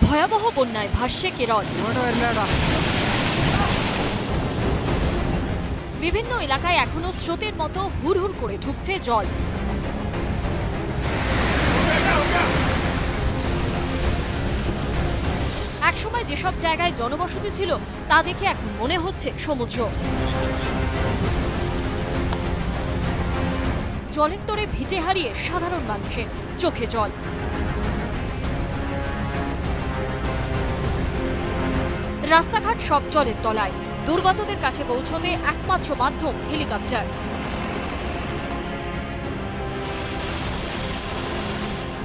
ভয়াবহ বন্যায় ভাসছে কেরল। বিভিন্ন এলাকায় এখনো স্রোতের মতো হুড়হুড় করে ঢুকছে জল। একসময় যেসব জায়গায় জনবসতি ছিল তা দেখে এখন মনে হচ্ছে সমুদ্র। জলের তোড়ে ভিজে হারিয়ে সাধারণ মানুষের চোখে জল। রাস্তাঘাট সব জলের তলায়। দুর্গতদের কাছে পৌঁছতে একমাত্র মাধ্যম হেলিকপ্টার।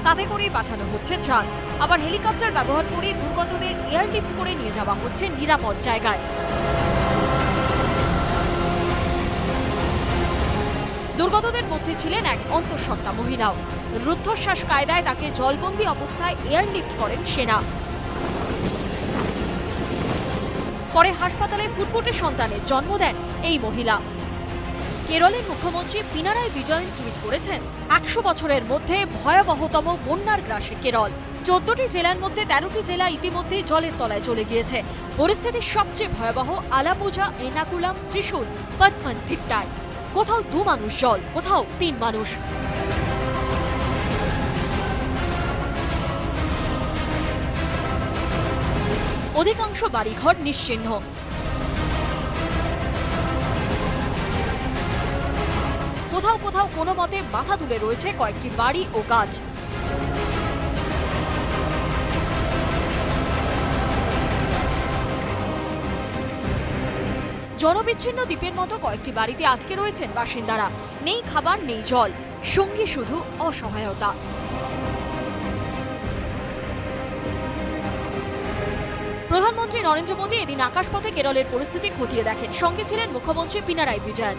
তাতে করেই পাঠানো হচ্ছে ত্রাণ। আবার হেলিকপ্টার ব্যবহার করে দুর্গতদের এয়ারলিফট করে নিয়ে যাওয়া হচ্ছে নিরাপদ জায়গায়। দুর্গতদের মধ্যে ছিলেন এক অন্তঃসত্ত্বা মহিলাও। রুদ্ধশ্বাস কায়দায় তাকে জলবন্দী অবস্থায় এয়ারলিফট করেন সেনা। পরে হাসপাতালে ফুটফুটে সন্তানের জন্ম দেন এই মহিলা। কেরলের মুখ্যমন্ত্রী পিনারাই বিজয়ন টুইট করেছেন, ১০০ বছরের মধ্যে ভয়াবহতম বন্যার গ্রাসে কেরল। ১৪টি জেলার মধ্যে ১৩টি জেলা ইতিমধ্যে জলের তলায় চলে গিয়েছে। পরিস্থিতি সবচেয়ে ভয়াবহ আলাপুঝা, এর্নাকুলাম, ত্রিশূর, পদ্মনথিট্টায়। কোথাও ২ মানুষ জল, কোথাও ৩ মানুষ। অধিকাংশ বাড়িঘর নিশ্চিহ্ন। কোথাও কোথাও কোনো মতে মাথা তুলে রয়েছে কয়েকটি বাড়ি ও গাছ। জনবিচ্ছিন্ন দ্বীপের মতো কয়েকটি বাড়িতে আটকে রয়েছেন বাসিন্দারা। নেই খাবার, নেই জল, সঙ্গী শুধু অসহায়তা। প্রধানমন্ত্রী নরেন্দ্র মোদী এদিন আকাশপথে কেরলের পরিস্থিতি খতিয়ে দেখেন। সঙ্গে ছিলেন মুখ্যমন্ত্রী পিনারাই বিজয়ন।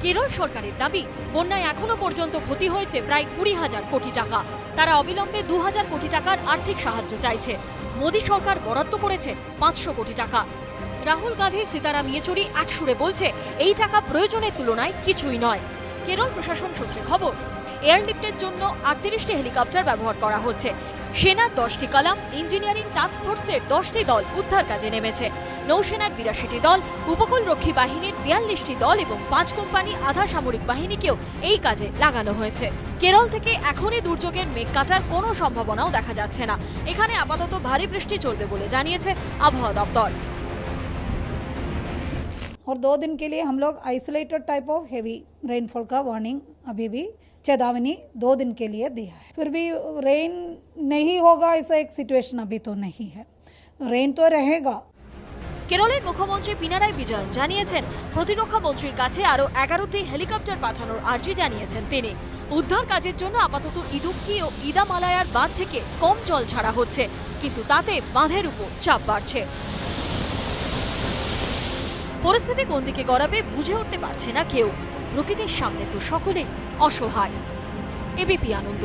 কেরল সরকারের দাবি, বন্যায় এখনো পর্যন্ত ক্ষতি হয়েছে প্রায় ২০,০০০ কোটি টাকা। তারা অবিলম্বে ২,০০০ কোটি টাকার আর্থিক সাহায্য চাইছে। মোদী সরকার বরাদ্দ করেছে ৫০০ কোটি টাকা। রাহুল গান্ধী, সীতারাম ইয়েচুরি একসুরে বলছে এই টাকা প্রয়োজনের তুলনায় কিছুই নয়। কেরল প্রশাসন সূত্রে খবর, এয়ারলিফটের জন্য ৩৮টি হেলিকপ্টার ব্যবহার করা হচ্ছে। সেনার ১০টি কলাম, ইঞ্জিনিয়ারিং টাস্ক ফোর্সের 10টি দল উদ্ধার কাজে নেমেছে। নৌসেনার ৮২টি দল, উপকূলরক্ষী বাহিনীর ৪২টি দল এবং ৫ কোম্পানি আধা সামরিক বাহিনীকেও এই কাজে লাগানো হয়েছে। কেরল থেকে এখনই দুর্যোগের মেঘ কাটার কোনো সম্ভাবনাও দেখা যাচ্ছে না। এখানে আপাতত ভারী বৃষ্টি চলবে বলে জানিয়েছে আবহাওয়া দপ্তর। और 2 दिन के लिए हम लोग isolated type of heavy rainfall का वार्निंग अभी भी चेतावनी 2 दिन के लिए दिया है। फिर भी रेन नहीं होगा ऐसा एक सिचुएशन अभी तो नहीं है, रेन तो रहेगा। কেরলের মুখ্যমন্ত্রী পিনারাই বিজয়ন জানিয়েছেন, প্রতিরক্ষা মন্ত্রীর কাছে আরও ১১টি হেলিকপ্টার পাঠানোর আর্জি জানিয়েছেন তিনি। উদ্ধার কাজের জন্য আপাতত ইদুক্কি ও ইদামালায়ার বাঁধ থেকে কম জল ছাড়া হচ্ছে, কিন্তু তাতে বাঁধের উপর চাপ বাড়ছে। পরিস্থিতি কোন দিকে গড়াবে বুঝে উঠতে পারছে না কেউ। প্রকৃতির সামনে তো সকলেই অসহায়। এবিপি আনন্দ।